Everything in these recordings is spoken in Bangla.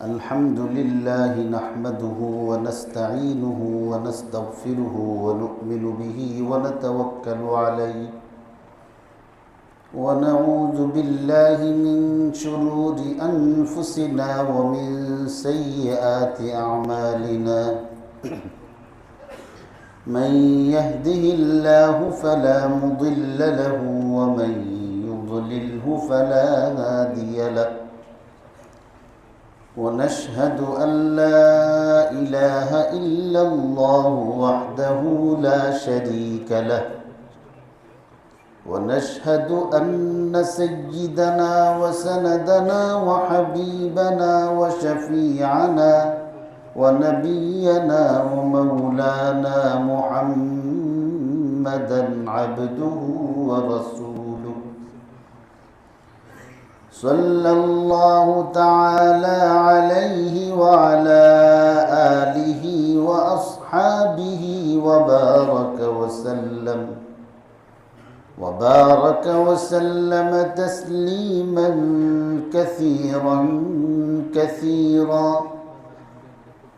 الحمد لله نحمده ونستعينه ونستغفره ونؤمن به ونتوكل عليه ونعوذ بالله من شرور أنفسنا ومن سيئات أعمالنا من يهده الله فلا مضل له ومن يضلله فلا هادي له ونشهد أن لا إله إلا الله وحده لا شريك له ونشهد أن سيدنا وسندنا وحبيبنا وشفيعنا ونبينا ومولانا محمدا عبده ورسوله صلى الله تعالى عليه وعلى آله وأصحابه وبارك وسلم تسليما كثيرا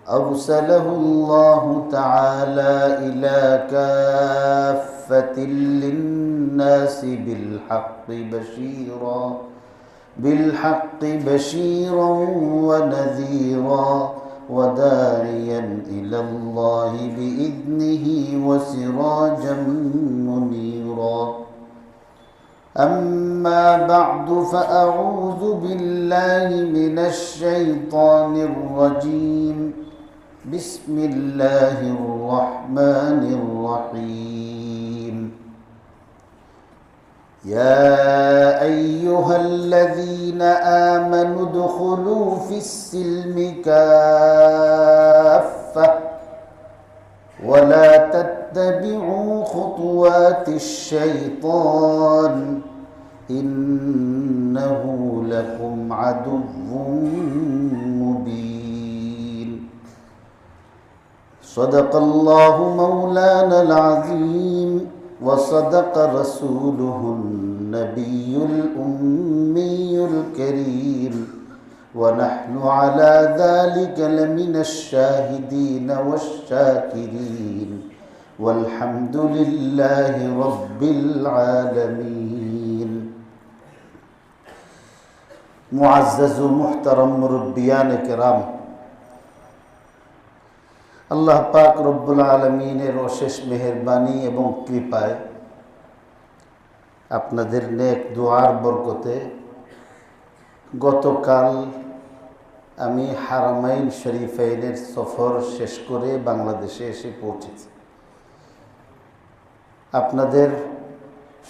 أرسله الله تعالى إلى كافة للناس بالحق بشيرا ونذيرا وداعيا إلى الله بإذنه وسراجا منيرا أما بعد فأعوذ بالله من الشيطان الرجيم بسم الله الرحمن الرحيم يا أيها الذين آمنوا ادخلوا في السلم كافة ولا تتبعوا خطوات الشيطان إنه لكم عدو مبين صدق الله مولانا العظيم وصدق رسوله النبي الأمي الكريم ونحن على ذلك لمن الشاهدين والشاكرين والحمد لله رب العالمين معزز محترم مربيان کرام আল্লাহ পাক রব্বুল আলামিনের অশেষ মেহেরবানি এবং কৃপায় আপনাদের নেক দুআর বরকতে গতকাল আমি হারামাইন শরীফাইনের সফর শেষ করে বাংলাদেশে এসে পৌঁছেছি। আপনাদের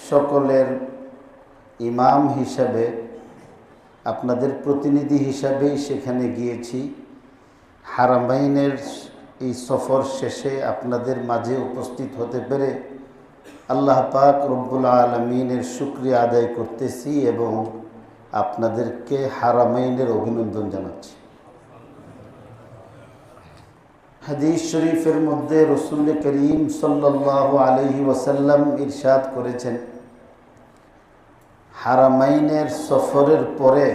সকলের ইমাম হিসাবে, আপনাদের প্রতিনিধি হিসাবেই সেখানে গিয়েছি। হারামাইনের এই সফর শেষে আপনাদের মাঝে উপস্থিত হতে পেরে আল্লাহ পাক রব্বুল আলামিনের শুকরিয়া আদায় করতেছি এবং আপনাদেরকে হারামাইনের অভিনন্দন জানাচ্ছি। হাদিস শরীফের মধ্যে রাসূল করিম সাল্লাল্লাহু আলাইহি ওয়াসাল্লাম ইরশাদ করেছেন, হারামাইনের সফরের পরে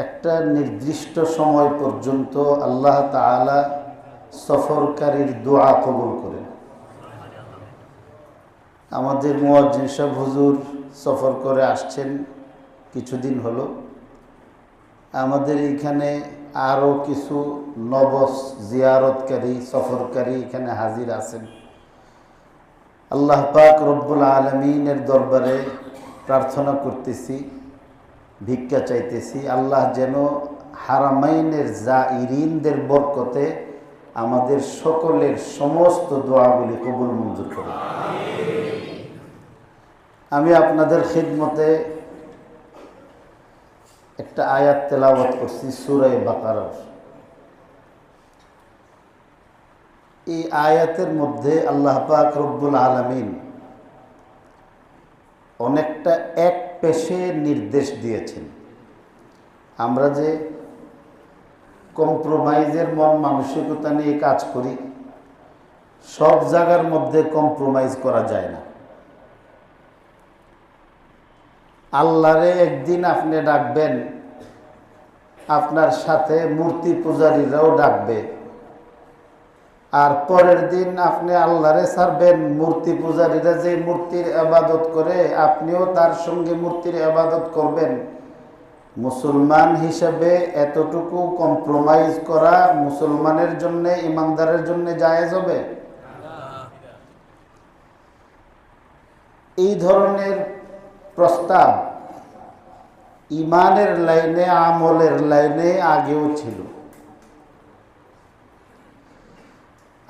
একটা নির্দিষ্ট সময় পর্যন্ত আল্লাহ তাআলা সফরকারীর দোয়া কবুল করেন। আমাদের মুয়াজ্জিন সাহেব হুজুর সফর করে আসছেন কিছুদিন হলো। আমাদের এইখানে আরও কিছু নবস জিয়ারতকারী সফরকারী এখানে হাজির আছেন। আল্লাহ পাক রব্বুল আলামিনের দরবারে প্রার্থনা করতেছি, ভিক্ষা চাইতেছি, আল্লাহ যেন হারামাইনের জাইরিনদের বরকতে আমাদের সকলের সমস্ত দোয়াগুলি কবুল মঞ্জুর করেন। আমি আপনাদের খিদমতে একটা আয়াত তেলাওয়াত করছি সূরা বাকারার। এই আয়াতের মধ্যে আল্লাহ পাক রব্বুল আলামিন অনেকটা এক পেশে নির্দেশ দিয়েছেন। আমরা যে কম্প্রোমাইজের মন মানসিকতা নিয়ে কাজ করি, সব জায়গার মধ্যে কম্প্রোমাইজ করা যায় না। আল্লাহরে একদিন আপনি ডাকবেন, আপনার সাথে মূর্তি পূজারীরাও ডাকবে, আর পরের দিন আপনি আল্লাহরে ছাড়বেন। মূর্তি পূজারীরা যে মূর্তির ইবাদত করে আপনিও তার সঙ্গে মূর্তির ইবাদত করবেন। মুসলমান হিসেবে এতটুকু কম্প্রোমাইজ করা মুসলমানের জন্য, ইমানদারের জন্য জায়েজ হবে? এই ধরনের প্রস্তাব ইমানের লাইনে, আমলের লাইনে আগেও ছিল।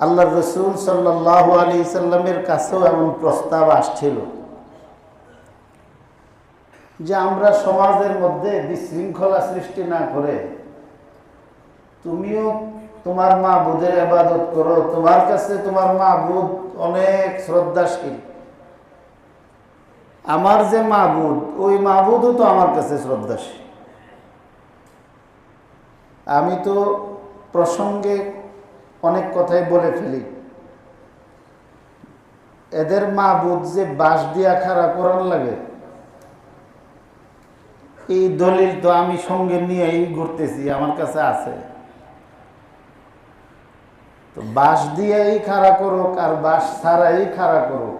আল্লাহ রসুল সাল্লাল্লাহু আলাইহি সাল্লামের কাছেও এমন প্রস্তাব আসছিল যে আমরা সমাজের মধ্যে বিশৃঙ্খলা সৃষ্টি না করে তুমিও তোমার মাবুদের ইবাদত করো। তোমার কাছে তোমার মাবুদ অনেক শ্রদ্ধাশীল, আমার যে মাবুদ ওই মাবুদও তো আমার কাছে শ্রদ্ধাশীল। আমি তো প্রসঙ্গে অনেক কথাই বলে ফেলি। এদের মাবুদ যে বাঁশ দিয়া খাড়া করার লাগে, এই দলিল তো আমি সঙ্গে নিয়েই ঘুরতেছি, আমার কাছে আছে। তো বাঁশ দিয়েই খাড়া করুক আর বাঁশ ছাড়াই খাড়া করুক,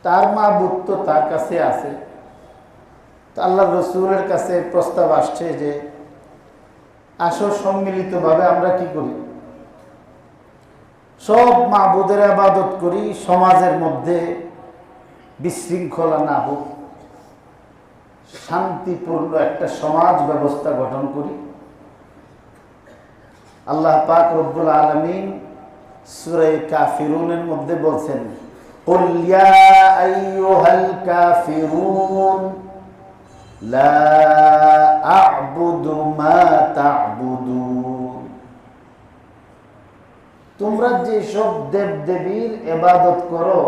তার মাবুদ তো তার কাছে আছে। তো আল্লাহ রসুলের কাছে প্রস্তাব আসছে যে আসো সম্মিলিতভাবে আমরা কি করি, সব মাবুদের ইবাদত করি, সমাজের মধ্যে বিশৃঙ্খলা না হোক, শান্তিপূর্ণ একটা সমাজ ব্যবস্থা গঠন করি। আল্লাহ পাক রব্বুল আলামিন সূরা কাফিরুনের মধ্যে বলছেন, কুল ইয়া আইয়ুহাল কাফিরুন লা আ'বুদু মা তা'বুদুন। তোমরা যে সব দেব দেবীর ইবাদত করো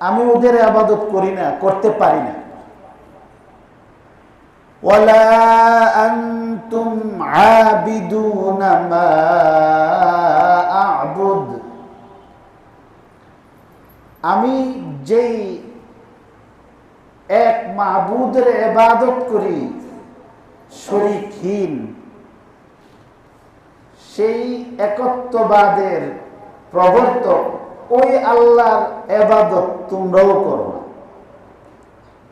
আমি ওদের ইবাদত করি না, করতে পারি না। ওয়ালা আনতুম আবিদুনা মা আ'বুদ। আমি যেই এক মাবুদের ইবাদত করি শরীকহীন, সেই একত্ববাদের প্রবর্তক ওই আল্লাহর ইবাদত তোমরাও করো না।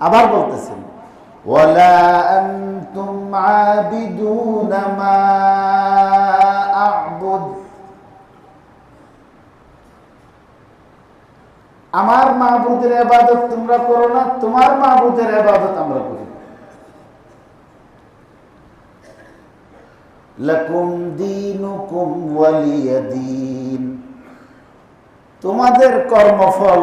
আবার বলতেছেন, ওয়ালা আনতুম আবিদুনা মা আ'বুদ। আমার মাবুদের ইবাদত তোমরা করো না, তোমার মাবুদের ইবাদত আমরা করি। লাকুম দীনুকুম ওয়ালিয়া দীন। তোমাদের কর্মফল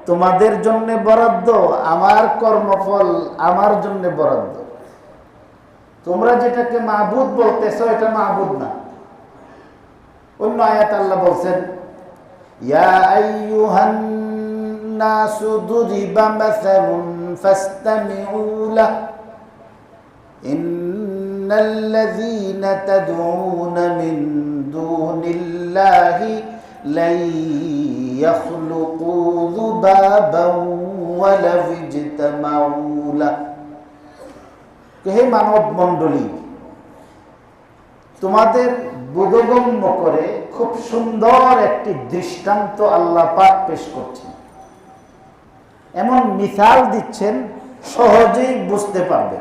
তোমাদের জন্য বরাদ্দ, আমার কর্মফল আমার জন্য বরাদ্দ। তোমরা যেটাকে মাবুদ বলতেছো এটা মাবুদ না। অন্য আয়াত আল্লাহ বলছেন, ইয়া আইয়ুহান নাসু দুরিবা মাসালুন ফাসতামিউ লাহ ইন্নাল্লাযীনা তাদউনা মিন দুনিল্লাহি লাই ইয়াখলুকু যুবাবান ওয়ালাউ ইজতামাউ লাহ। হে মানব মণ্ডলী, তোমাদের বোধগম্য করে খুব সুন্দর একটি দৃষ্টান্ত আল্লাহ পাক পেশ করছেন। এমন মিসাল দিচ্ছেন সহজেই বুঝতে পারবে।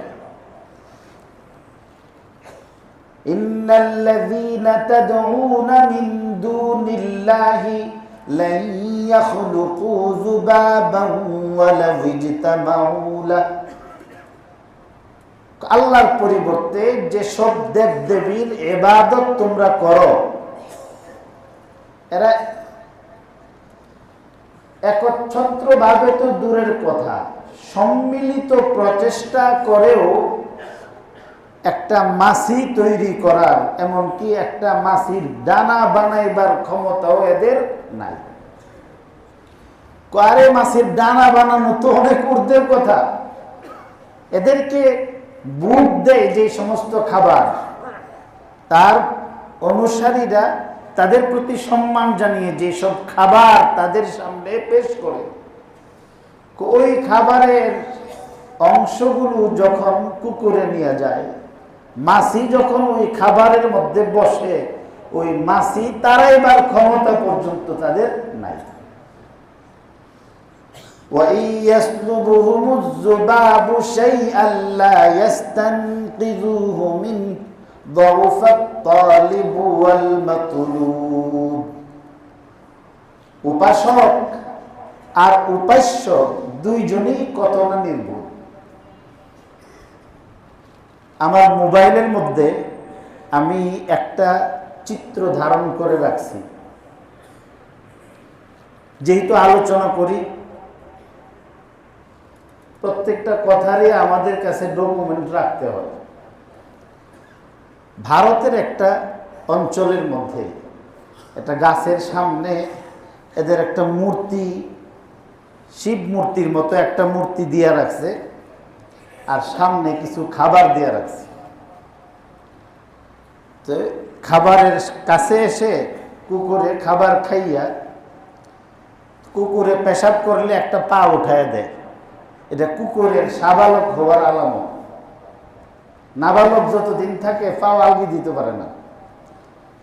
ইন্নাল্লাযীনা তাদউনা মিন দুনিল্লাহি লা ইয়াখলুকু যুবাবান ওয়ালাউ ইজতামাউ লাহ। আল্লাহর পরিবর্তে যে সব দেব দেবীর ইবাদত তোমরা করো, এরা একচ্ছত্রভাবে তো দূরের কথা, সম্মিলিত প্রচেষ্টা করেও একটা মাছি তৈরি করার, এমনকি একটা মাছির দানা বানাইবার ক্ষমতাও এদের নাই। আরে মাছির দানা বানানো তো অনেক ঊর্ধ্বের কথা। এদেরকে বুক দেয় যে সমস্ত খাবার, তার অনুসারীরা তাদের প্রতি সম্মান জানিয়ে যে সব খাবার তাদের সামনে পেশ করে, ওই খাবারের অংশগুলো যখন কুকুরে নিয়ে যায়, মাছি যখন ওই খাবারের মধ্যে বসে, ওই মাছি তাড়াইবার ক্ষমতা পর্যন্ত তাদের নাই। وَإِنْ يَسْلُبْهُمُ الذُّبَابُ شَيْئًا لَا يَسْتَنْقِذُوهُ مِنْهُ ضَعُفَ الطَّالِبُ وَالْمَطْلُوبُ। উপাসক আর উপাস্য দুইজনই কত না নির্ভুল। আমার মোবাইলের মধ্যে আমি একটা চিত্র ধারণ করে রাখছি। যেহেতু আলোচনা করি, প্রত্যেকটা কথারই আমাদের কাছে ডকুমেন্ট রাখতে হয়। ভারতের একটা অঞ্চলের মধ্যে একটা গাছের সামনে এদের একটা মূর্তি, শিব মূর্তির মতো একটা মূর্তি দিয়ে রাখছে, আর সামনে কিছু খাবার দিয়ে রাখছে। তো খাবারের কাছে এসে কুকুরে খাবার খাইয়া কুকুরে পেশাব করলে একটা পা উঠায় দেয়। এটা কুকুরের সাবালক হওয়ার আলামত। নাবালক যতদিন থাকে পাও আলগি দিতে পারে না,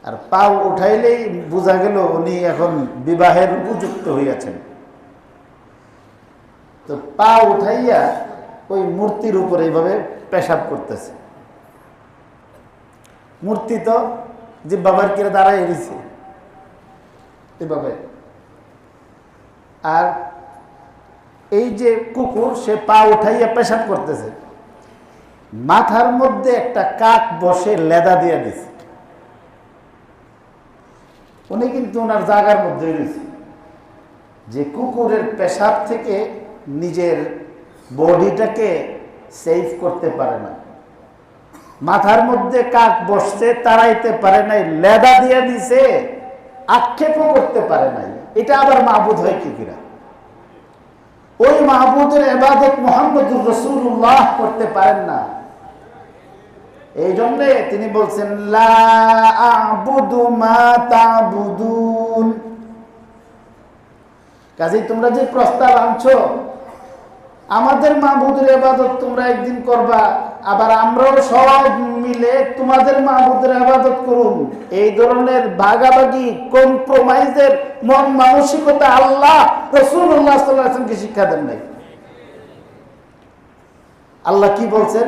আর পাও উঠাইলেই বোঝা গেল উনি এখন বিবাহের উপযুক্ত হইয়াছেন। তো পা উঠাইয়া ওই মূর্তির উপরে এইভাবে পেশাব করতেছে। মূর্তি তো যে বাবার কিরে দাঁড়ায় এসেছে এভাবে, আর এই যে কুকুর সে পা উঠাইয়া পেশাব করতেছে, মাথার মধ্যে একটা কাক বসে লেদা দিয়ে দিছে। উনি কিন্তু ওনার জায়গার মধ্যে রয়েছে, যে কুকুরের পেশাব থেকে নিজের বডিটাকে সেভ করতে পারে না। মাথার মধ্যে কাক বসছে, তাড়াইতে পারে নাই, লেদা দিয়ে দিছে, আক্ষেপও করতে পারে নাই। এটা আবার মাহবুদ হয় কি কিনা? ওই মাহবুদের ইবাদত মুহাম্মদুর রাসূলুল্লাহ করতে পারেন না। এই জন্যে তিনি বলছেন লা আ'বুদু মা তা'বুদুন। কাজেই তোমরা যে প্রস্তাব আনছো আমাদের মাহবুদের ইবাদত তোমরা একদিন করবা, আবার আমরাও সবাই মিলে তোমাদের মাহবুদের ইবাদত করুন, এই ধরনের ভাগাভাগি কম্প্রোমাইজের মন মানসিকতা আল্লাহ রাসূলুল্লাহ সাল্লাল্লাহু আলাইহি ওয়াসাল্লামকে শিক্ষা দেন নাই। আল্লাহ কি বলছেন?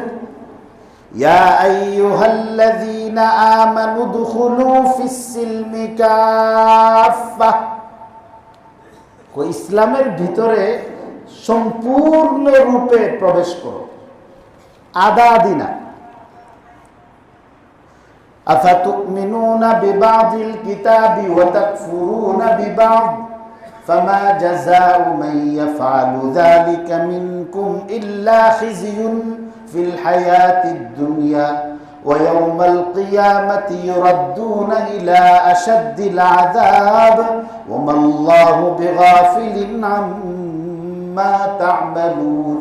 ইয়া আইয়ুহাল্লাযীনা আমানু দুখুলু ফিস-সিলমি কাফা। ইসলামের ভিতরে সম্পূর্ণ রূপে প্রবেশ করো, আদা দিনা। আফাতুমিনুনা বিবাদিল কিতাবি ওয়া তাকফুরুনা বিবাদ ফামা জাযাউ মান ইয়াফআলু যালিকা মিনকুম ইল্লা খিজিয়ুন ফিল হায়াতিদ দুনিয়া ওয়া ইয়াওমাল কিয়ামাতি ইউরাদ্দুনা ইলা আশাদ্দিল আযাব ওয়া মাল্লাহু বিগাফিলিন আম্মা তা'মালুন।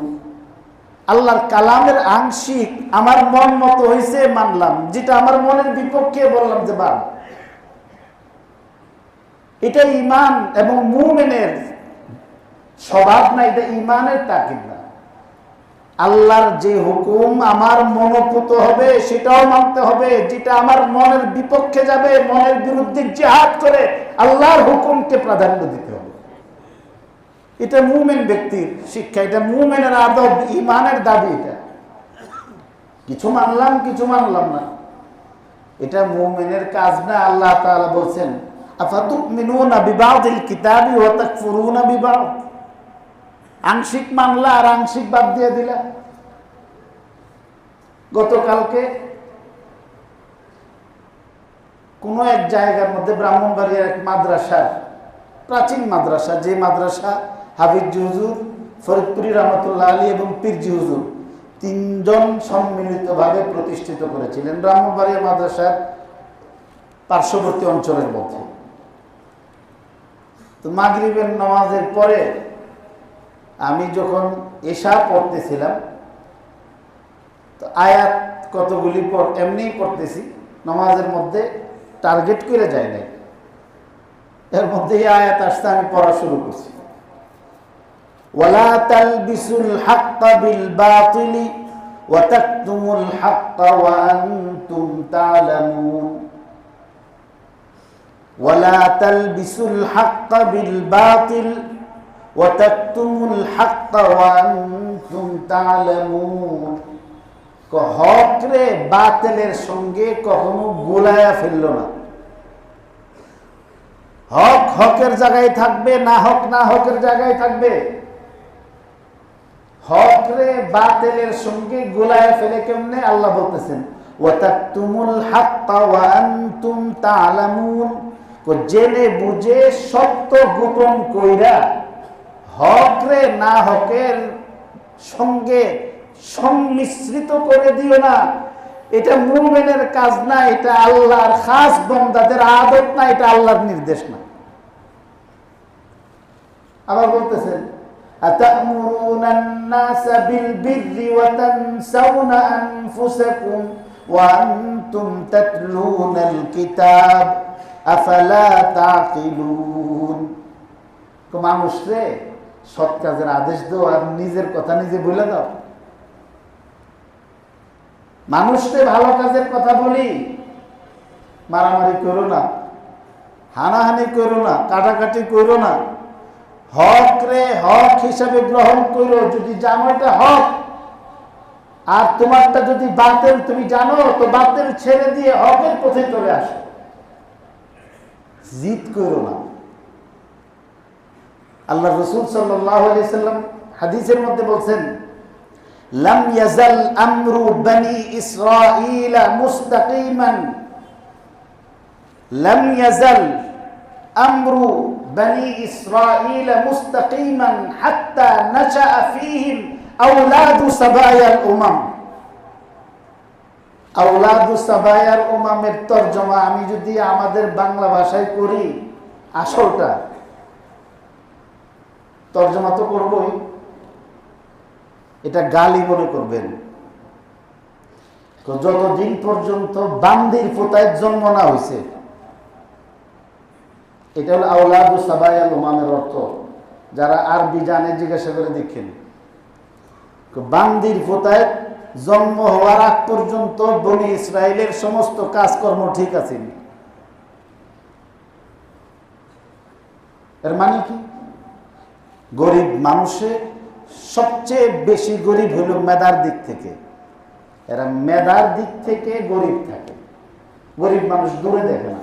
আল্লাহর কালামের আংশিক আমার মন মতো হয়েছে মানলাম, যেটা আমার মনের বিপক্ষে বললাম যে বাদ। এটা ঈমান এবং মুমিনের স্বভাব না, এটা ঈমানের তাকিদ না। আল্লাহর যে হুকুম আমার মনোপুত হবে সেটাও মানতে হবে, যেটা আমার মনের বিপক্ষে যাবে, মনের বিরুদ্ধে জিহাদ করে আল্লাহর হুকুমকে প্রাধান্য দিতে হবে। এটা মুমিন ব্যক্তির শিক্ষা, এটা মুমিনের আদব, ঈমানের দাবি। এটা কিছু মানলাম কিছু মানলাম না, এটা মুমিনের কাজ না। আল্লাহ তাআলা বলছেন আফাতুমিনুনা বিবাদিল কিতাবি ওয়া তাকফুরুনা বিবাদ। আংশিক মানলা আর আংশিক বাদ দিয়ে দিলা। গতকালকে কোন এক জায়গার মধ্যে ব্রাহ্মণবাড়িয়ার এক মাদ্রাসা, প্রাচীন মাদ্রাসা, যে মাদ্রাসা হাফিজ হুজুর, ফরিদপুরি রহমতুল্লাহ আলী এবং পীরজি হুজুর তিনজন সম্মিলিতভাবে প্রতিষ্ঠিত করেছিলেন ব্রাহ্মণবাড়িয়া মাদ্রাসার পার্শ্ববর্তী অঞ্চলের মধ্যে। তো মাগরিবের নামাজের পরে আমি যখন এশা পড়তেছিলাম, তো আয়াত কতগুলি এমনিই পড়তেছি, নামাজের মধ্যে টার্গেট করে যায় নাই, এর মধ্যে এই আয়াত আসতে আমি পড়া শুরু করছি। ওয়ালা তালবিসুল হাক্কা বিল বাতিলি وتكتموا الحق وأنتم تعلمون ولا تلبسوا الحق بالباطل وتكتموا الحق وأنتم تعلمون হক রে বাতিলের সঙ্গে কখনো গোলায়া ফেললো না। হক হকের জায়গায় থাকবে, না হক না হকের জায়গায় থাকবে। হক রে বাতিলের সঙ্গে গোলায়া ফেলে কেমনে? আল্লাহ বলতেছেন ওয়াতাকতুমুল হাক্কা ওয়া আনতুম তা'লামুন, জেনে বুঝে সত্য গোপন কইরা হক রে না হকের সঙ্গে সংমিশ্রিত করে দিও না। এটা মুমিনের কাজ না, এটা আল্লাহর খাস বান্দাদের আদত না, এটা আল্লাহর নির্দেশ না। আবার বলতেছেন আতা'মুরুনান নাসা বিল বিররি ওয়া তানসাউনা আনফুসাকুম ওয়া আনতুম তাতলুনাল কিতাব আফালা তাকিলুন। মানুষরে সৎ কাজের আদেশ দাও আর নিজের কথা নিজে বলে দাও। মানুষকে ভালো কাজের কথা বলি, মারামারি করো না, হানাহানি করো না, কাটাকাটি করো না, হক রে হক হিসাবে গ্রহণ করো। যদি জানো এটা হক আর তোমারটা যদি বাতিল তুমি জানো, তো বাতিল ছেড়ে দিয়ে হকের পথে চলে আসো, জিদ করো না। আল্লাহ রাসূল সাল্লাল্লাহু আলাইহি সাল্লাম হাদিসের মধ্যে বলছেন লাম ইয়াজাল আমরু বনি ইসরাঈল মুস্তাকিমান, লাম ইয়াজাল আমরু বনি ইসরাঈল মুস্তাকিমান হাত্তা নাশাআ ফীহিম আওলাদু সাবায়াল উমাম। আওলাদু সাবায়াল উমামের তরজমা আমি যদি আমাদের বাংলা ভাষায় করি, আসলটা তরজমা তো করবই, এটা গালি মনে করবেন। যতদিন পর্যন্ত বান্দির পোতায় জন্ম না হয়েছে, এটা হলো আওলাদু সাবায়াল উমামের অর্থ। যারা আরবি জানে জিজ্ঞাসা করে দেখেন, বান্দির পোতায় জন্ম হওয়ার আগ পর্যন্ত বনি ইসরায়েলের সমস্ত কাজকর্ম ঠিক আছে। এর মানে কি? গরিব মানুষের সবচেয়ে বেশি গরিব হইল মেধার দিক থেকে। এরা মেধার দিক থেকে গরিব থাকে, গরিব মানুষ দূরে দেখে না।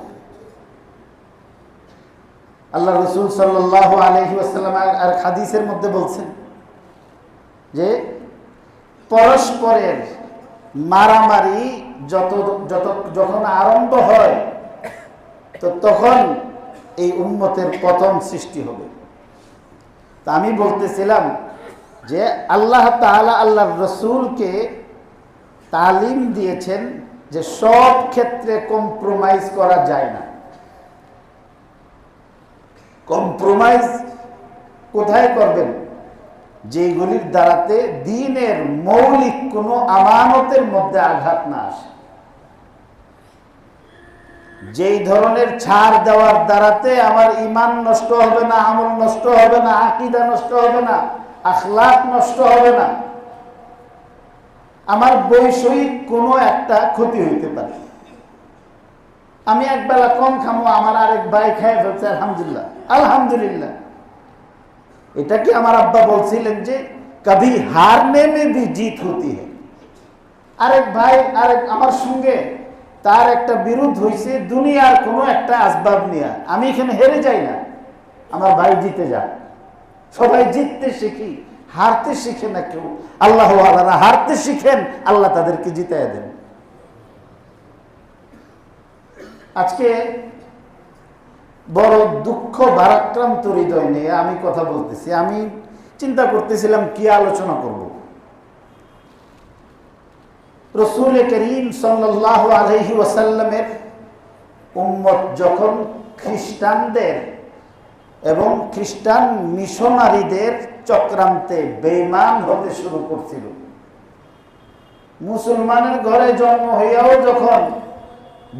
আল্লাহ রাসূল সাল্লাল্লাহু আলাইহি ওয়াসাল্লাম আর হাদিসের মধ্যে বলছেন যে পরস্পরের মারামারি যখন আরম্ভ হয়, তো তখন এই উম্মতের পতন সৃষ্টি হবে। তা আমি বলতেছিলাম যে আল্লাহ তাআলা আল্লাহর রাসূলকে তালিম দিয়েছেন যে সব ক্ষেত্রে কম্প্রোমাইজ করা যায় না। কম্প্রোমাইজ কোথায় করবেন? যেগুলির দ্বারাতে দ্বীনের মৌলিক কোনো আমানতের মধ্যে আঘাত না আসে। যেই ধরনের ছাড় দেওয়ার দ্বারাতে আমার ঈমান নষ্ট হবে না, আমল নষ্ট হবে না, আকীদা নষ্ট হবে না, আখলাক নষ্ট হবে না, আমার বৈষয়িক কোনো একটা ক্ষতি হইতে পারে। আমি একবেলা কম খামো, আমার আরেক ভাই খায় ফেলছে, আলহামদুলিল্লাহ আলহামদুলিল্লাহ। এটা কি আমার আব্বা বলছিলেন যে কবি হারনে মে ভি জিত হতি হ্যায়। আরেক ভাই আমার সঙ্গে তার একটা বিরোধ হয়েছে দুনিয়ার কোনো একটা আসবাব নিয়ে, আমি এখানে হেরে যাই না, আমার ভাই জিতে যায়। সবাই জিততে শিখি, হারতে শিখে না কেউ। আল্লাহ ওয়ালারা হারতে শিখেন, আল্লাহ তাদেরকে জিতাইয়া দেন। আজকে বড় দুঃখ ভারাক্রান্ত হৃদয় নিয়ে আমি কথা বলতেছি। আমি চিন্তা করতেছিলাম কি আলোচনা করব। রাসূল করিম সাল্লাল্লাহু আলাইহি ওয়াসাল্লামের উম্মত যখন খ্রিস্টানদের এবং খ্রিস্টান মিশনারিদের চক্রান্তে বেঈমান হতে শুরু করছিল, মুসলমানের ঘরে জন্ম হইয়াও যখন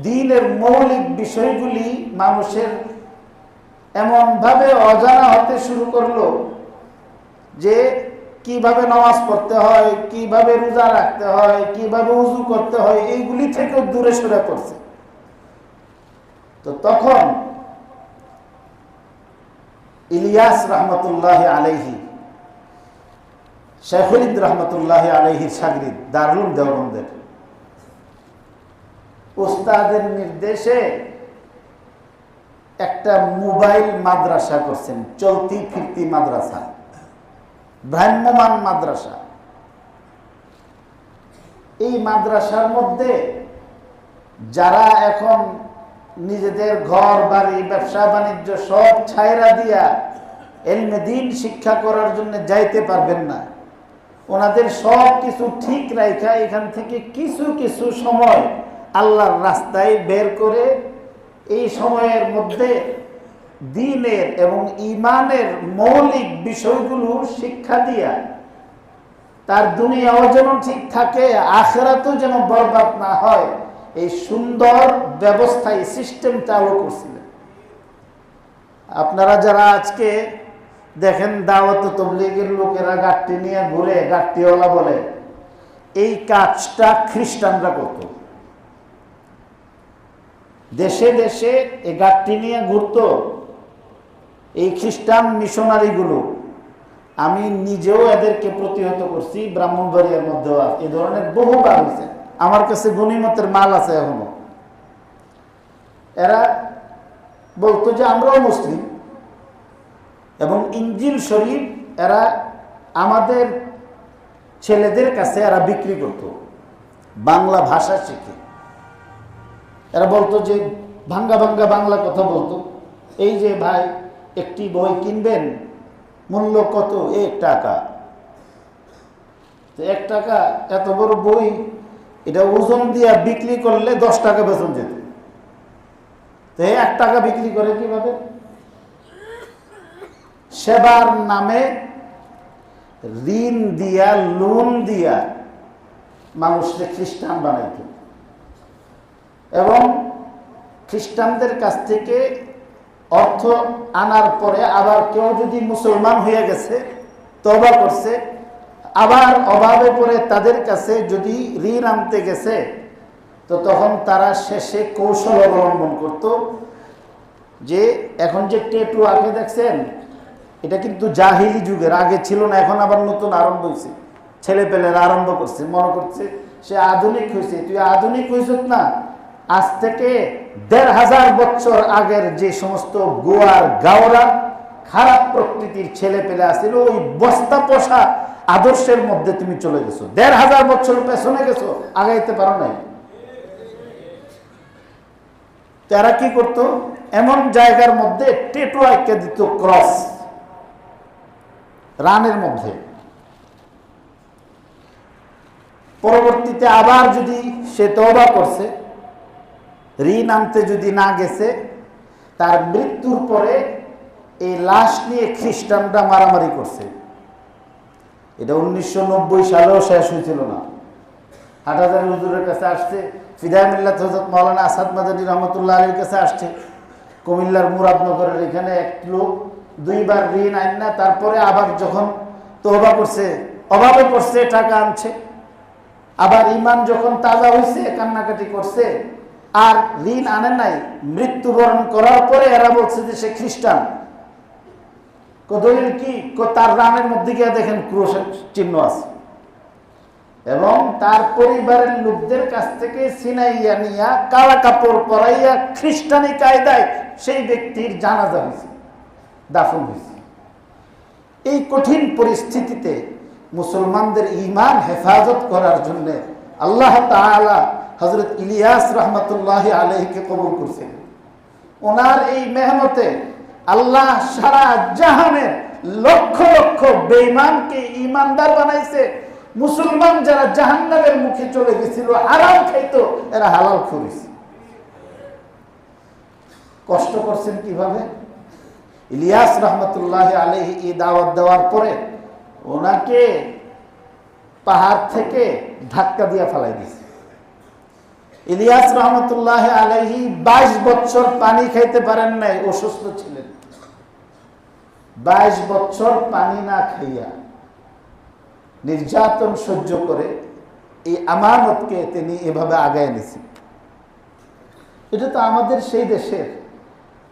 দ্বীনের মৌলিক বিষয়গুলি মানুষের এমন ভাবে অজানা হতে শুরু করলো যে কিভাবে নামাজ পড়তে হয়, কিভাবে রোজা রাখতে হয়, কিভাবে উযু করতে হয়, এইগুলি থেকে দূরে সরে পড়ছে। তো তখন ইলিয়াস রহমতুল্লাহ আলাইহি, শাইখুল হিন্দ রহমতুল্লাহ আলাইহির শাগরিদ, দারুল দেওবন্দের উস্তাদের নির্দেশে একটা মোবাইল মাদ্রাসা করছেন, চলতি ফিরতি মাদ্রাসা, ভ্রাম্যমান মাদ্রাসা। এই মাদ্রাসার মধ্যে যারা এখন নিজেদের ঘর বাড়ি ব্যবসা বাণিজ্য সব ছায়রা দিয়া ইলমে দ্বীন শিক্ষা করার জন্য যাইতে পারবেন না, ওনাদের সব কিছু ঠিক রাখা এখান থেকে কিছু কিছু সময় আল্লাহর রাস্তায় বের করে এই সময়ের মধ্যে দ্বীনের এবং ঈমানের মৌলিক বিষয়গুলো শিক্ষা দিয়া তার দুনিয়াও যেন ঠিক থাকে, আখিরাতও যেন বরবাদ না হয়, এই সুন্দর ব্যবস্থায় সিস্টেম চালু করছিলেন। আপনারা যারা আজকে দেখেন দাওয়াত তাবলীগের লোকেরা গাট্টি নিয়ে ঘুরে, গাট্টিওয়ালা বলে, এই কাজটা খ্রিস্টানরা করত। দেশে দেশে এই গাট্টি নিয়ে ঘুরত এই খ্রিস্টান মিশনারিগুলো। আমি নিজেও এদেরকে প্রতিহত করছি, ব্রাহ্মণবাড়িয়ার মধ্যেও এই ধরনের বহুবার হয়েছে, আমার কাছে গনিমতের মাল আছে এখনো। এরা বলতো যে আমরাও মুসলিম, এবং ইনজিল শরীফ এরা আমাদের ছেলেদের কাছে এরা বিক্রি করত বাংলা ভাষা শিখে। এরা বলতো যে ভাঙ্গা ভাঙ্গা বাংলা কথা বলতো, এই যে ভাই একটি বই কিনবেন, মূল্য কত? 1 টাকা। তো 1 টাকা এত বড় বই, এটা ওজন দিয়ে বিক্রি করলে 10 টাকা বেতন যেত। তো 1 টাকা বিক্রি করে কিভাবে? সেবার নামে ঋণ দিয়া, লোন দিয়া মানুষকে খ্রিস্টান বানাইত, এবং খ্রিস্টানদের কাছ থেকে অর্থ আনার পরে আবার কেউ যদি মুসলমান হয়ে গেছে, তওবা করছে, আবার অভাবে পড়ে তাদের কাছে যদি ঋণ আনতে গেছে, তো তখন তারা শেষে কৌশল অবলম্বন করত। যে এখন যে টেটু আঁকে দেখছেন, এটা কিন্তু জাহিলি যুগের, আগে ছিল না, এখন আবার নতুন আরম্ভ হয়েছে, ছেলে পেলেরা আরম্ভ করছে, মনে করছে সে আধুনিক হয়েছে। তুই আধুনিক হয়েছ না, আজ থেকে ১৫০০ বছর আগের যে সমস্ত গোয়ার গাওরা খারাপ প্রকৃতির ছেলে পেলে আসছিল, ওই বস্তা পোষা আদর্শের মধ্যে তুমি চলে গেছো। ১৫০০ বছর পেছনে গেছো, আগাইতে পারো নাই। তারা কি করত? এমন জায়গার মধ্যে টেটু আঁকে দিত, ক্রস রানের মধ্যে। পরবর্তীতে আবার যদি সে তওবা করছে, ঋণ আনতে যদি না গেছে, তার মৃত্যুর পরে এই লাশ নিয়ে খ্রিস্টানরা মারামারি করছে। এটা 1990 সালেও শেষ হয়েছিল না। হাটহাজারী হুজুরের কাছে আসছে, ফিদায়ে মিল্লাত হযরত মাওলানা আসাদ মাদানী রহমতুল্লাহ আলাইহির কাছে আসছে, কুমিল্লার মুরাদনগরের এখানে এক লোক 2 বার ঋণ আইন না, তারপরে আবার যখন তওবা করছে, অভাবে পড়ছে, টাকা আনছে, আবার ঈমান যখন তাজা হয়েছে, কান্নাকাটি করছে, আর ঋণ আনে নাই, মৃত্যুবরণ করার পরে এরা বলছে যে সে খ্রিস্টান। দলিল কি? তার রানের মধ্যে গিয়ে দেখেন ক্রুশের চিহ্ন আছে, এবং তার পরিবারের লোকদের কাছ থেকে ছিনাইয়া নিয়া কালা কাপড় পরাইয়া খ্রিস্টানি কায়দায় সেই ব্যক্তির জানাজা হয়েছে, দাফন হয়েছে। এই কঠিন পরিস্থিতিতে মুসলমানদের ঈমান হেফাজত করার জন্য আল্লাহ তাআলা হযরত ইলিয়াস রহমতুল্লাহ আলাইহিকে কবুল করছেন। ওনার এই মেহনতে আল্লাহ সারা জাহানের লক্ষ লক্ষ বেঈমানকে ঈমানদার বানাইছে। মুসলমান যারা জাহান্নামের মুখে চলে গেছিল, হারাম খাইতো, এরা হালাল করেছে। কষ্ট করছেন কিভাবে? ইলিয়াস রহমতুল্লাহ আলাইহি এই দাওয়াত দেওয়ার পরে ওনাকে পাহাড় থেকে ধাক্কা দিয়ে ফেলাই দিয়েছে। ইলিয়াস রহমতুল্লাহ আলাইহি 22 বছর পানি খাইতে পারেন নাই, অসুস্থ ছিলেন। 22 বছর পানি না খাইয়া নির্যাতন সহ্য করে এই আমানতকে তিনি এভাবে আগায় নিয়েছেন। এটা তো আমাদের সেই দেশের,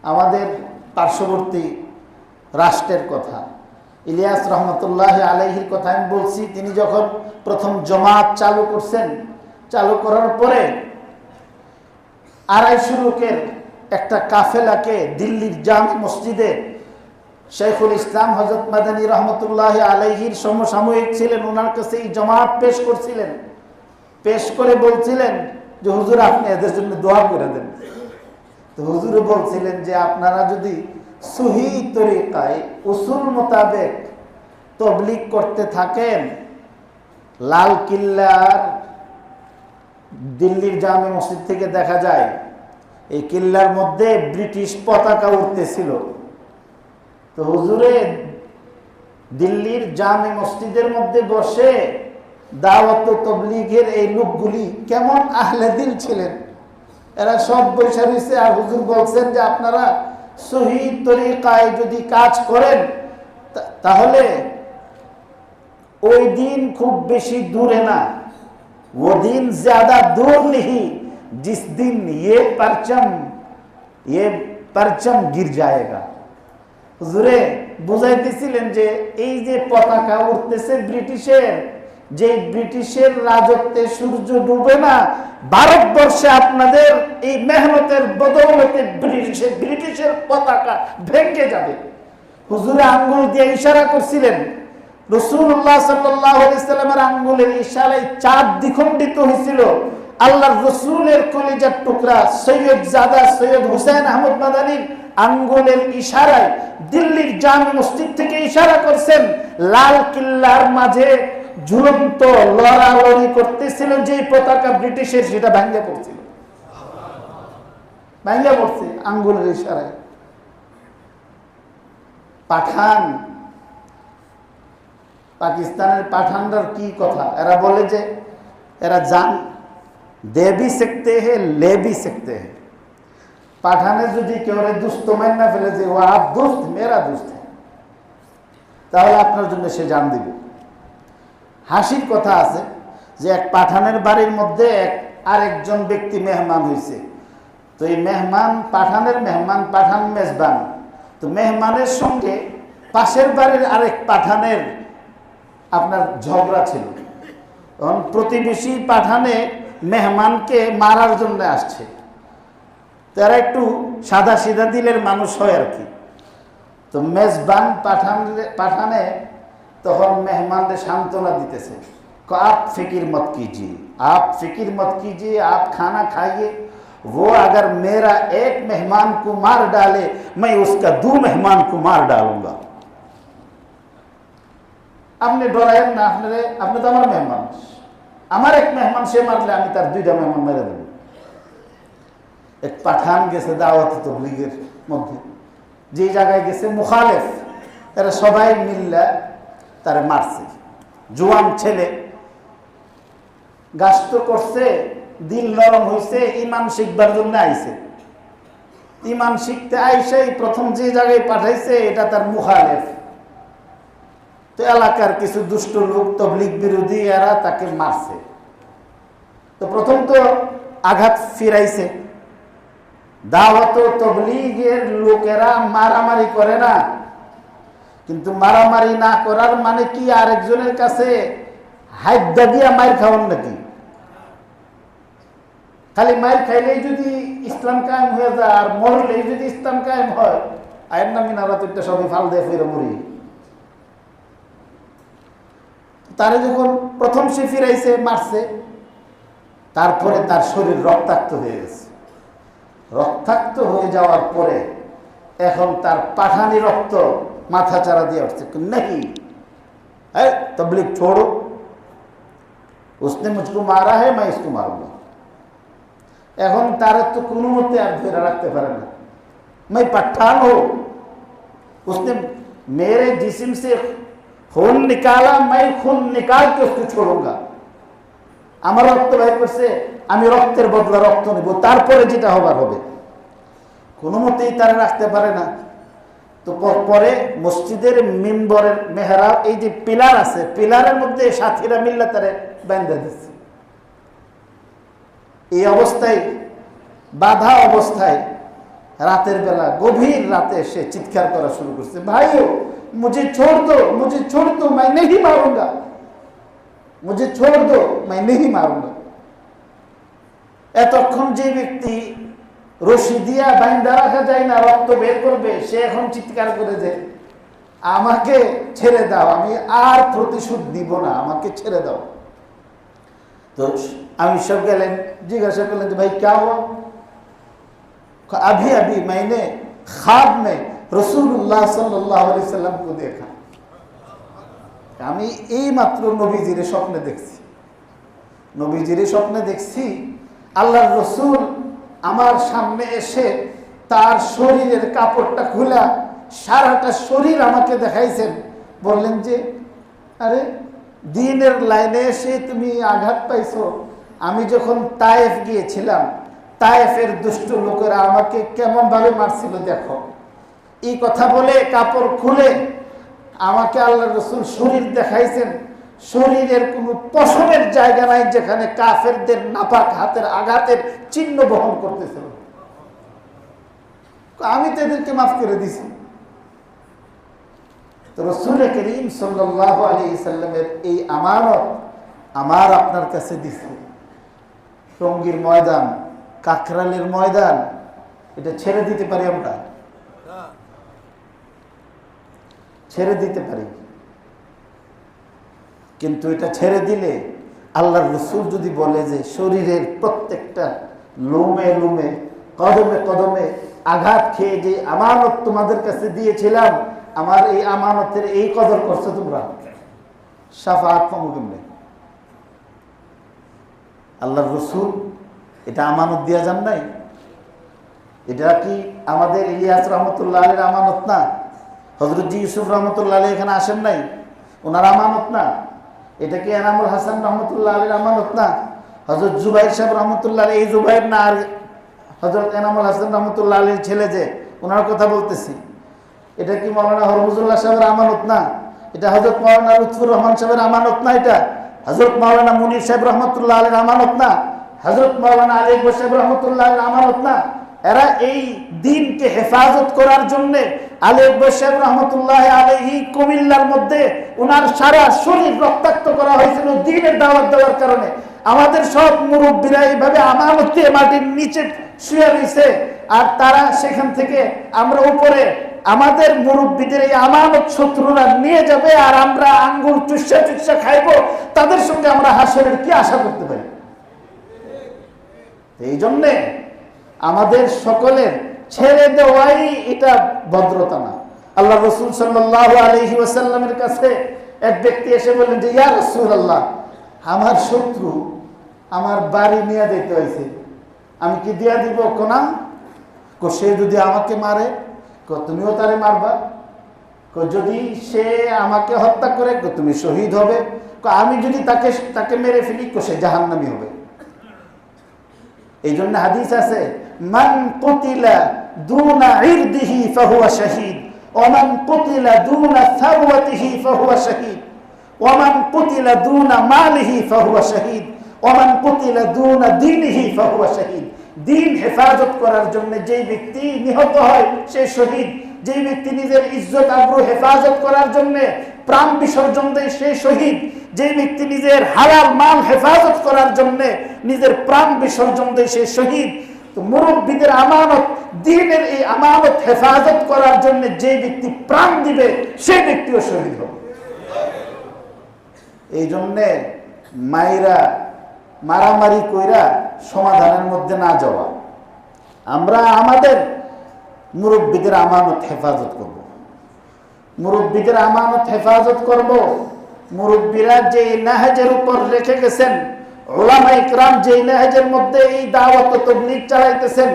আমাদের পার্শ্ববর্তী রাষ্ট্রের কথা। ইলিয়াস রহমতুল্লাহ আলাইহির কথা আমি বলছি। তিনি যখন প্রথম জমাত চালু করছেন, চালু করার পরে 250 লোকের একটা কাফেলাকে দিল্লির জামে মসজিদে শেখুল ইসলাম হযরত মাদানী রহমতুল্লাহ আলাইহির সমসাময়িক ছিলেন, ওনার কাছে এই জমাত পেশ করছিলেন। পেশ করে বলছিলেন যে হুজুর আপনি এদের জন্য দোয়া করে দেন। তো হুজুর বলছিলেন যে আপনারা যদি সহি তরিকায় উসুল মোতাবেক তবলিগ করতে থাকেন, লাল কিল্লার দিল্লির জামে মসজিদ থেকে দেখা যায় এই কিল্লার মধ্যে ব্রিটিশ পতাকা উঠতেছিল। তো হুজুরে দিল্লির জামে মসজিদের মধ্যে বসে দাওয়াত ও তবলিগের এই লোকগুলি কেমন আহলে দিল ছিলেন, এরা সব বৈশা রয়েছে। আর হুজুর বলছেন যে আপনারা সহি তরিকায় যদি কাজ করেন তাহলে ওই দিন খুব বেশি দূরে না, वो दिन ज्यादा दूर नहीं जिस दिन ये परचम गिर जाएगा। হুজুরে বুঝাইতেছিলেন যে এই যে পতাকা উঠতেছে ব্রিটিশের, যে ব্রিটিশের রাজত্বে সূর্য ডুবে না, ভারতবর্ষে আপনাদের এই মেহনতের বদৌলতে ব্রিটিশের পতাকা ভেঙে যাবে। হুজুরে আঙ্গুল দিয়ে ইশারা করছিলেন। রাসূলুল্লাহ সাল্লাল্লাহু আলাইহি সাল্লামের আঙ্গুলের ইশারায় চাঁদ দ্বিখণ্ডিত হয়েছিল। আল্লাহর রাসূলের কলিজার টুকরা সৈয়দ জাদা সৈয়দ হুসাইন আহমদ মাদানীর আঙ্গুলের ইশারায় দিল্লির জামে মসজিদ থেকে ইশারা করছেন, লাল কিল্লার মাঝে ঝুলন্ত লড়ালড়ি করতেছিল যে পতাকা ব্রিটিশের, সেটা ভাঙে পড়ছিল, ভাঙে পড়ছে আঙ্গুলের ইশারায়। পাঠান, পাকিস্তানের পাঠানরা কি কথা, এরা বলে যে এরা জান দে ভি सकते हैं ले भी सकते हैं। পাঠানে যদি কেউ দুস্থ মেন না ফেলে যে ও আপ দোস্ত মেরা দোস্ত, তাহলে আপনার জন্য সে জান দিবে। হাসির কথা আছে যে এক পাঠানের বাড়ির মধ্যে আরেকজন ব্যক্তি মেহমান হয়েছে। তো এই মেহমান, পাঠানের মেহমান, পাঠান মেজবান। তো মেহমানের সঙ্গে পাশের বাড়ির আরেক পাঠানের আপনার ঝগড়া ছিল। তখন প্রতিবেশী পাঠানে মেহমানকে মারার জন্য আসছে। তারা একটু সাদা সিধা দিলের মানুষ হয় আর কি। তো মেজবান পাঠানে তখন মেহমানদের সান্ত্বনা দিতেছে, आप फिक्र मत कीजिए, आप फिक्र मत कीजिए, आप खाना खाइए, वो अगर मेरा एक मेहमान को मार डाले मैं उसका 2 मेहमान को मार डालूंगा। আপনি ডরায়েন না, আপনি তো আমার মেহমান, আমার এক মেহমান সে মারলে আমি তার 2টা মেহমান মেরে দেব। এক পাঠান গেছে দাওয়াত তবলিগের মধ্যে, যে জায়গায় গেছে মুখালেফ, এরা সবাই মিল্লা তারে মারছে। জোয়ান ছেলে, গাস্ত করছে, দিল নরম হয়েছে, ইমান শিখবার জন্য আইছে। ইমান শিখতে আইসেই প্রথম যে জায়গায় পাঠাইছে এটা তার মুখালেফ। তো এলাকার কিছু দুষ্ট লোক তবলিগ বিরোধী এরা তাকে মারছে। তো প্রথম তো আঘাত ফিরাইছে। দাওয়াত তবলিগের লোকেরা মারামারি করে না, কিন্তু মারামারি না করার মানে কি আরেকজনের কাছে হাইদ্দা দিয়া মাইর খাওয়ান নাকি? খালি মাইর খাইলেই যদি ইসলাম কায়েম হয়ে যায়, আর মরলেই যদি ইসলাম কায়েম হয়, আয়ের নামি নারা তো একটা সবই ফাল দিয়ে ফিরে মরি। তারে যখন প্রথম সে ফিরাইছে, মারছে, তারপরে তার শরীর রক্তাক্ত হয়ে গেছে। রক্তাক্ত হয়ে যাওয়ার পরে এখন তার পাঠানি রক্ত মাথা চারা দিয়ে উঠছে, নাকি তবলিগ छोड़ो, उसने मुझको मारा है मैं इसको मारूंगा। এখন তার তো কোনো মতে আর ধরে রাখতে পারে না। मैं पठान हूं, उसने मेरे जिस्म से खून निकाला, मैं खून निकाल के उसको छोड़ूंगा। আমার রক্ত বের করছে, আমি রক্তের বদলা রক্ত নিব, তারপরে যেটা হবার হবে। কোনো মতেই তারা রাখতে পারে না। তো পরে মসজিদের মিম্বরের মেহরাব, এই যে পিলার আছে, পিলারের মধ্যে সাথীরা মিল্লা তারে বান্ধা দিচ্ছে। এই অবস্থায়, বাধা অবস্থায় রাতের বেলা, গভীর রাতে সে চিৎকার করা শুরু করছে, ভাইও মুঝে ছোড় দো, মুঝে ছোড় দো, मैं नहीं मारूंगा, मुझे छोड़ दो, मैं नहीं मारूंगा। এতক্ষণ যে ব্যক্তি রশি দিয়া বাইন্ধা রাখা যায় না, রক্ত বের করবে, সে এখন চিৎকার করে যে আমাকে ছেড়ে দাও, আমি আর প্রতিশোধ দিব না, আমাকে ছেড়ে দাও। তো আমি সব গেলেন, জিজ্ঞাসা করলেন যে ভাই क्या हुआ? अभी अभी मैंने ख्वाब में रसूलुल्लाह सल्लल्लाहु अलैहि वसल्लम को देखा। আমি এই মাত্র নবীজির স্বপ্নে দেখছি, নবীজির স্বপ্নে দেখছি আল্লাহর রসুল আমার সামনে এসে তার শরীরের কাপড়টা খুলা সারাটা শরীর আমাকে দেখাইছেন। বললেন যে আরে দ্বীনের লাইনে এসে তুমি আঘাত পাইছো। আমি যখন তায়েফ গিয়েছিলাম, তায়েফের দুষ্ট লোকেরা আমাকে কেমন ভাবে মারছিল দেখো। এই কথা বলে কাপড় খুলে আমাকে আল্লাহর রাসূল শরীর দেখাইছেন। শরীরের কোনো পশমের জায়গা নাই যেখানে কাফেরদের নাপাক হাতের আঘাতের চিহ্ন বহন করতেছিল। আমি তো এদেরকে মাফ করে দিছি। তো রাসূল করিম সাল্লাল্লাহু আলাইহি সাল্লামের এই আমানত আমার আপনার কাছে দিছি। টঙ্গীর ময়দান, কাকরালের ময়দান, এটা ছেড়ে দিতে পারি আমরা? ছেড়ে দিতে পারি, কিন্তু এটা ছেড়ে দিলে আল্লাহর রাসূল যদি বলে যে শরীরের প্রত্যেকটা লোমে লোমে, কদমে কদমে আঘাত খেয়ে যে আমানত তোমাদের কাছে দিয়েছিলাম, আমার এই আমানতের এই কদর করছো তোমরা, শাফাআত পাবো কেমনে? আল্লাহর রাসূল এটা আমানত দিয়া যান নাই? এটা কি আমাদের ইলিয়াস রহমতুল্লাহ আলাইহির আমানত না? হযরত ইউসুফ রহমতুল্লাহ আলাইহি এখানে আসেন নাই? ওনার আমানত না? এটা কি এনামুল হাসান রহমতুল্লাহ আলাইহির আমানত না? হযরত জুবাইর সাহেব রহমতুল্লাহ আলাইহি, এই জুবাইর না, আর হযরত এনামুল হাসান রহমতুল্লাহ আলাইহির ছেলে যে, ওনার কথা বলতেছি। এটা কি মাওলানা হরমুজুল্লাহ সাহেবের আমানত না? এটা হযরত মাওলানা লুৎফুর রহমান সাহেবের আমানত না? এটা হযরত মাওলানা মুনির সাহেব রহমতুল্লাহ আলাইহির আমানত না? হযরত মাওলানা আলী আকবর সাহেব রহমতুল্লাহ আলাইহির আমানত না? এরা এই দ্বীনকে হেফাজত করার জন্য, আলী আকবর সাহেব রহমতুল্লাহ আলাইহি কুমিল্লার মধ্যে ওনার সারা শরীর রক্তাক্ত করা হয়েছিল দ্বীনের দাওয়াত দেওয়ার কারণে। আমাদের সব মুরব্বীরা এইভাবে আমানতে মাটির নিচে শুয়ে রয়েছে, আর তারা সেখান থেকে আমরা উপরে আমাদের মুরব্বীদের এই আমানত শত্রুরা নিয়ে যাবে, আর আমরা আঙ্গুল চুষা চুষা খাইবো। তাদের সঙ্গে আমরা হাসরের কি আশা করতে পারি? এই জন্যে আমাদের সকলের ছেড়ে দেওয়াই এটা ভদ্রতা না। আল্লাহ রাসূল সাল্লাল্লাহু আলাইহি ওয়াসাল্লামের কাছে এক ব্যক্তি এসে বললেন যে ইয়া রাসূলুল্লাহ, আমার শত্রু আমার বাড়ি নিয়ে দিতে হয়েছে, আমি কি দিয়া দিব? কোনা সে যদি আমাকে মারে, তুমিও তারে মারবা। যদি সে আমাকে হত্যা করে, তুমি শহীদ হবে। আমি যদি তাকে মেরে ফেলি, সে জাহান্নামী হবে। এই জন্য হাদিস আছে, মান কুতিলা দুনা ইরদিহি ফাহুয়া শাহীদ, ওয়া মান কুতিলা দুনা সাওয়াতিহি ফাহুয়া শাহীদ, ওয়া মান কুতিলা দুনা মালিহি ফাহুয়া শাহীদ, ওয়া মান কুতিলা দুনা দীনিহি ফাহুয়া শাহীদ। দ্বীন হেফাজত করার জন্য যেই ব্যক্তি নিহত হয় সে শহীদ। যেই ব্যক্তি নিজের ইজ্জত আবরু হেফাজত করার জন্য প্রাণ বিসর্জন দেয় সে শহীদ। যে ব্যক্তি নিজের হালাল মাল হেফাজত করার জন্য নিজের প্রাণ বিসর্জন দেয় সে শহীদ। তো মুরব্বীদের আমানত, দ্বীনের এই আমানত হেফাজত করার জন্য যে ব্যক্তি প্রাণ দিবে সে ব্যক্তিও শহীদ হবে। এই জন্যে মারামারি কইরা সমাধানের মধ্যে না যাওয়া। আমরা আমাদের মুরব্বীদের আমানত হেফাজত করব, মুরব্বীদের আমানত হেফাজত করব। মুরব্বীরা যে নাহাজের উপর রেখে গেছেন, উলামা ইকরাম যে নাহাজের মধ্যে এই দাওয়াত ও তাবলীগ চালাইতেছেন,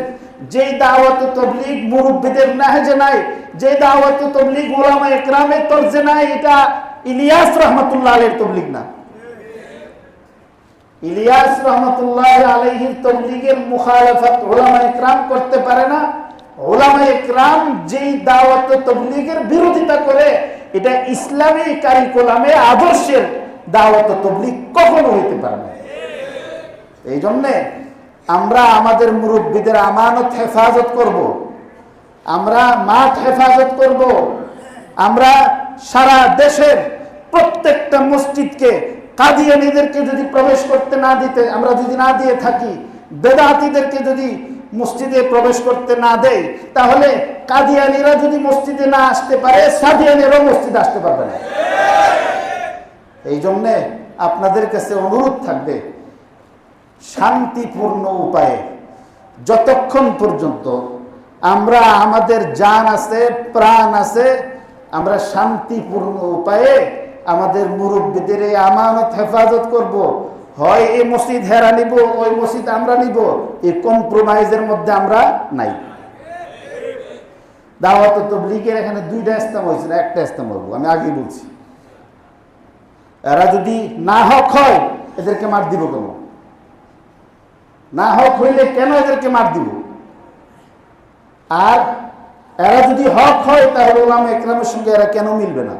যেই দাওয়াত ও তাবলীগ মুরব্বীদের নাহাজে নাই, যে দাওয়াত ও তাবলীগ উলামা ইকরামের তরজে নাই, এটা ইলিয়াস রহমাতুল্লাহ আলাইহির তাবলীগ না। ইলিয়াস রহমাতুল্লাহ আলাইহির তাবলীগের মুখালাফাত উলামা ইকরাম করতে পারে না, উলামায়ে ইকরাম যেই দাওয়াত ও তাবলীগের বিরোধিতা করে, এটা ইসলামী কারিকুলামে আদর্শের দাওয়াত ও তাবলীগ কখনো হইতে পারে না। এই জন্যে আমরা আমাদের মুরব্বীদের আমানত হেফাজত করব, আমরা মাঠ হেফাজত করব, আমরা সারা দেশের প্রত্যেকটা মসজিদকে কাদিয়ানীদেরকে যদি প্রবেশ করতে না দিতে, আমরা যদি না দিয়ে থাকি, বেদাতীদেরকে যদি মসজিদে প্রবেশ করতে না দেয়, তাহলে কাদিয়ানীরা যদি মসজিদে না আসতে পারে, সাদিয়ানীরাও মসজিদে আসতে পারবে না। এই জন্যে আপনাদের কাছে অনুরোধ থাকবে, শান্তিপূর্ণ উপায়ে যতক্ষণ পর্যন্ত আমরা আমাদের জান আছে, প্রাণ আছে, আমরা শান্তিপূর্ণ উপায়ে আমাদের মুরব্বীদের এই আমানত হেফাজত করব। হয় এই মসজিদ হেরা নিব, ওই মসজিদ আমরা নিব, এই কম্প্রোমাইজের মধ্যে আমরা নাই। দাওয়াত ও তাবলীগের এখানে 2টা ইজতেমা হয়েছে না, একটা ইজতেমা হবো, আমি আগেই বলছি। এরা যদি না হক হয়, এদেরকে মার দিব কেন? না হক হইলে কেন এদেরকে মার দিব? আর এরা যদি হক হয়, তাহলে উলামা ইকরামের সঙ্গে এরা কেন মিলবে না?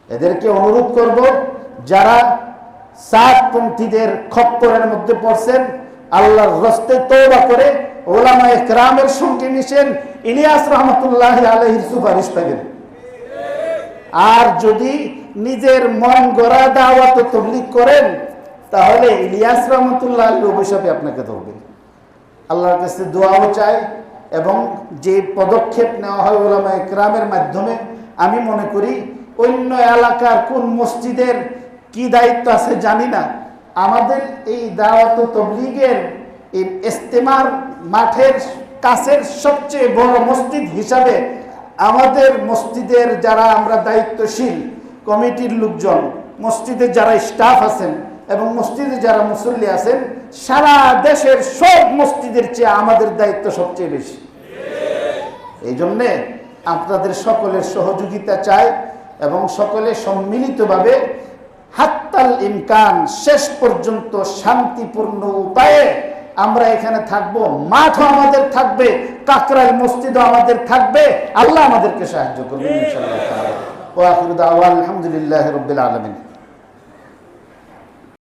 এদেরকে অনুরোধ করব, যারা সাতপন্থীদের খপ্পরের মধ্যে পড়ছেন, আল্লাহর রাস্তায় তওবা করে উলামা ইকরামের সঙ্গে মিশেন, ইলিয়াস রহমতুল্লাহ আলাইহির সুপারিশ পাবেন। আর যদি নিজের মন গড়া দাওয়াত ও তাবলীগ করেন, তাহলে ইলিয়াস রহমতুল্লাহ আলাইহির অভিশাপে আপনাকে ধরবে। আল্লাহর কাছে দোয়াও চাই, এবং যে পদক্ষেপ নেওয়া হয় উলামা ইকরামের মাধ্যমে, আমি মনে করি অন্য এলাকার কোন মসজিদের কি দায়িত্ব আছে জানি না, আমাদের এই দাওয়াত ও তাবলীগের এই ইজতেমার মাঠের কাছের সবচেয়ে বড় মসজিদ হিসাবে আমাদের মসজিদের যারা আমরা দায়িত্বশীল কমিটির লোকজন, মসজিদের যারা স্টাফ আছেন এবং মসজিদে যারা মুসল্লি আছেন, সারা দেশের সব মসজিদের চেয়ে আমাদের দায়িত্ব সবচেয়ে বেশি। এই জন্যে আপনাদের সকলের সহযোগিতা চাই, এবং সকলে সম্মিলিতভাবে হাত্তাল ইমকান শেষ পর্যন্ত শান্তিপূর্ণ উপায়ে আমরা এখানে থাকবো। মাঠও আমাদের থাকবে, কাকরাইল মসজিদও আমাদের থাকবে। আল্লাহ আমাদেরকে সাহায্য করবেন ইনশাআল্লাহ। ওয়া আখিরু দাওয়ানা আলহামদুলিল্লাহি রাব্বিল আলামিন।